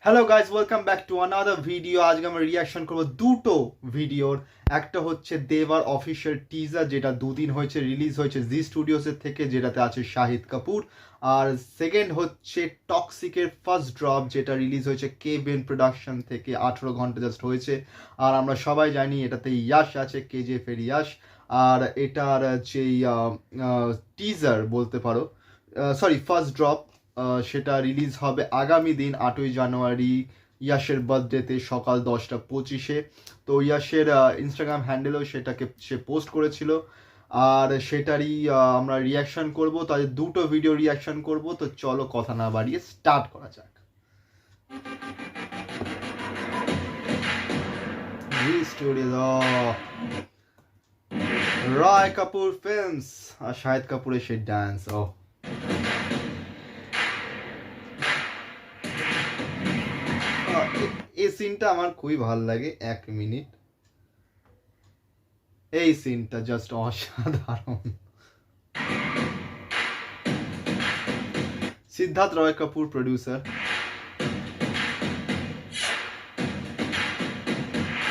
Hello guys, welcome back to another video. আজকে আমরা reaction করবো দুটো ভিডিওর। একটা হচ্ছে দেবার অফিসিয়াল টিজার, যেটা দুদিন হয়েছে রিলিজ হয়েছে জি স্টুডিওসের থেকে, যেটাতে আছে শাহিদ কাপুর। আর সেকেন্ড হচ্ছে টক্সিকের ফার্স্ট ড্রপ, যেটা রিলিজ হয়েছে কেভিএন প্রোডাকশন থেকে, 18 ঘন্টা জাস্ট হয়েছে। আর আমরা সবাই জানি এটাতে ইয়াশ আছে, কেজিএফ এর ইয়াশ। আর এটার যেই টিজার বলতে পারো, সরি ফার্স্ট ড্রপ, সেটা রিলিজ হবে আগামী দিন 8ই জানুয়ারি, ইয়াশের বার্থডেতে সকাল 10টা 25-এ। তো ইয়াশের ইনস্টাগ্রাম হ্যান্ডেলেও সেটাকে সে পোস্ট করেছিল, আর সেটারই আমরা রিয়াকশন করব। তাদের দুটো ভিডিও রিয়াকশন করব। তো চলো কথা না বাড়িয়ে স্টার্ট করা যাক। রায় কাপুর ফিল্মস আর শাহিদ কাপুরের সেই ডান্স। এই সিনটা আমার খুবই ভালো লাগে। 1 মিনিট, এই সিনটা জাস্ট অসাধারণ। সিদ্ধার্থ রয় কাপুর প্রডিউসার।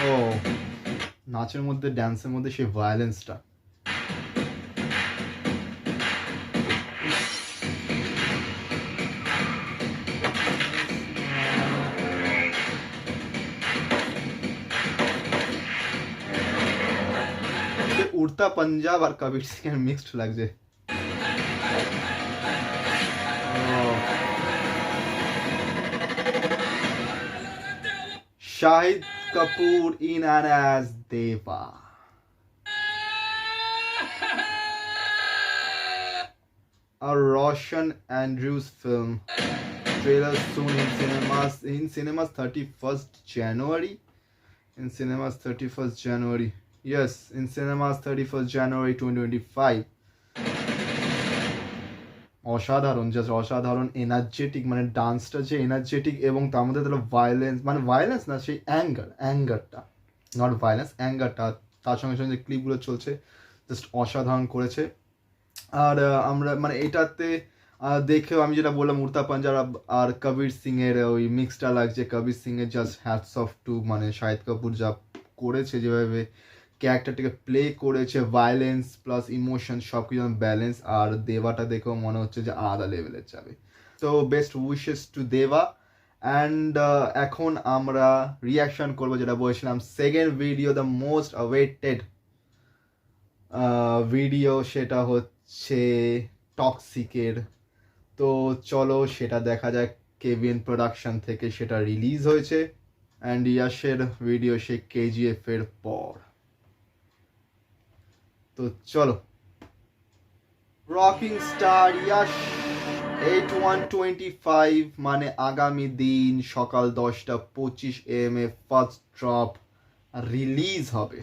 ও, নাচের মধ্যে ড্যান্সের মধ্যে সেই ভায়োলেন্সটা। উড়তা পাঞ্জাব আর কবির সিং এর মিক্সড লাগছে। Shahid Kapoor in and as Deva. A Roshan Andrews film. Trailer soon in cinemas. In cinemas 31st January. In cinemas 31st January. Yes, in cinemas 31st January 2025. অসাধারণ, জাস্ট অসাধারণ energetic, মানে ডান্সটা যে এনার্জেটিক, এবং তার মধ্যে তাহলে violence, মানে violence না, সেই অ্যাঙ্গারটা, নট ভায়োলেন্স, অ্যাঙ্গারটা, তার সঙ্গে সঙ্গে যে ক্লিপগুলো চলছে জাস্ট অসাধারণ করেছে। আর আমরা মানে এটাতে দেখেও আমি যেটা বললাম, উড়তা পাঞ্জাব আর কবির সিং এর ওই মিক্সটা লাগছে। কবির সিং এর জাস্ট হ্যাটস অফ টু, মানে শাহিদ কাপুর যা করেছে, যেভাবে ক্যারেক্টারটাকে প্লে করেছে, ভায়োলেন্স প্লাস ইমোশন সব কিছু ব্যালেন্স। আর দেবাটা দেখেও মনে হচ্ছে যে আলাদা লেভেলের যাবে। তো বেস্ট উইশেস টু দেবা। অ্যান্ড এখন আমরা রিয়াকশন করবো, যেটা বলছিলাম second video, the most awaited video, সেটা হচ্ছে টক্সিকের। তো চলো সেটা দেখা যাক। কেভিএন প্রোডাকশন থেকে সেটা রিলিজ হয়েছে, অ্যান্ড ইয়াশের ভিডিও সে কেজিএফ এর পর। তো চলো। রকিং স্টার ইয়াশ 8/1/25, মানে আগামী দিন সকাল 10টা 25 AM A first drop release হবে।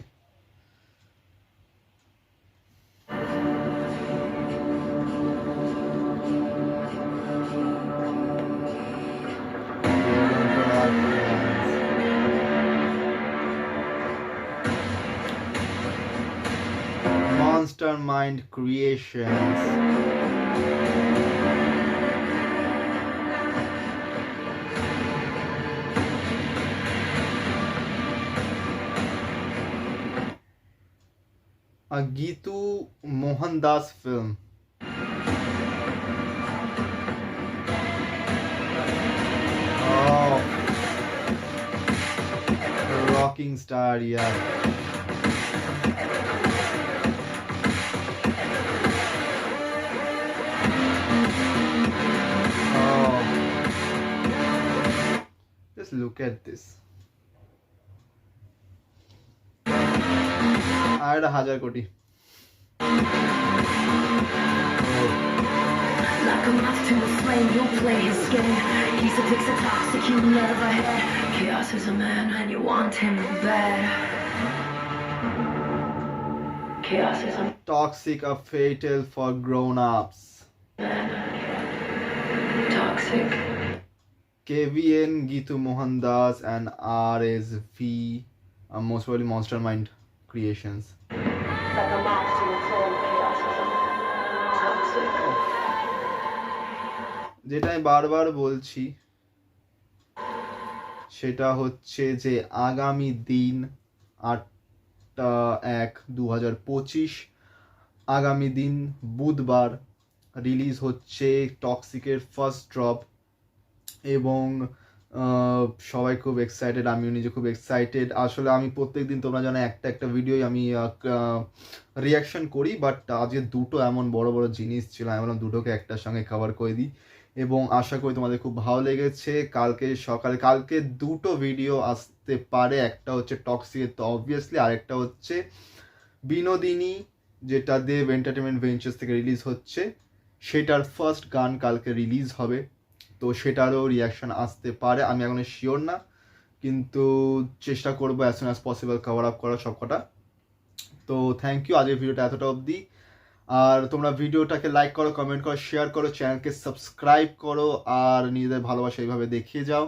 Monstermind Creations. A Gitu Mohandas film. Oh, Rocking Star, yeah. Just look at this. আর 1000 কোটি। Like a moth to the flame, you'll play his game. He's a fix a toxic you never had. Chaos is a man and you want him bad. Chaos is a Toxic, a fatal for grown-ups. man. Toxic. KVN, Gitu Mohandas, and RSV, most probably Monstermind Creations. Like a moth to the flame, chaos is a man. Toxic. যেটা আমি বারবার বলছি, সেটা হচ্ছে যে আগামী দিন 8/1/2025 আগামী দিন বুধবার রিলিজ হচ্ছে টক্সিকের ফার্স্ট ড্রপ, এবং সবাই খুব এক্সাইটেড, আমিও নিজে খুব এক্সাইটেড। আসলে আমি প্রত্যেকদিন তোমরা জানো একটা ভিডিওই আমি রিয়াকশন করি, বাট আজকে দুটো এমন বড় বড় জিনিস ছিল, আমি বললাম দুটোকে একটার সঙ্গে কভার করে দিই, এবং আশা করি তোমাদের খুব ভালো লেগেছে। কালকে দুটো ভিডিও আসতে পারে, একটা হচ্ছে টক্সিকের তো অবভিয়াসলি, আরেকটা হচ্ছে বিনোদিনী যেটা দেব এন্টারটেনমেন্ট ভেঞ্চার্স থেকে রিলিজ হচ্ছে, সেটার ফার্স্ট গান কালকে রিলিজ হবে, তো সেটারও রিয়াকশন আসতে পারে, আমি এখন শিওর না, কিন্তু চেষ্টা করবো as soon as possible cover up করা সবকটা। তো থ্যাংক ইউ, আজকের ভিডিওটা এতটা অবধি। আর তোমরা ভিডিওটাকে লাইক করো, কমেন্ট করো, শেয়ার করো, চ্যানেলকে সাবস্ক্রাইব করো, আর নিজেদের ভালোবাসা এইভাবে দেখিয়ে যাও।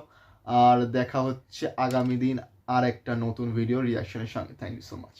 আর দেখা হচ্ছে আগামী দিন আর একটা নতুন ভিডিও রিয়াকশনের সঙ্গে। Thank you so much.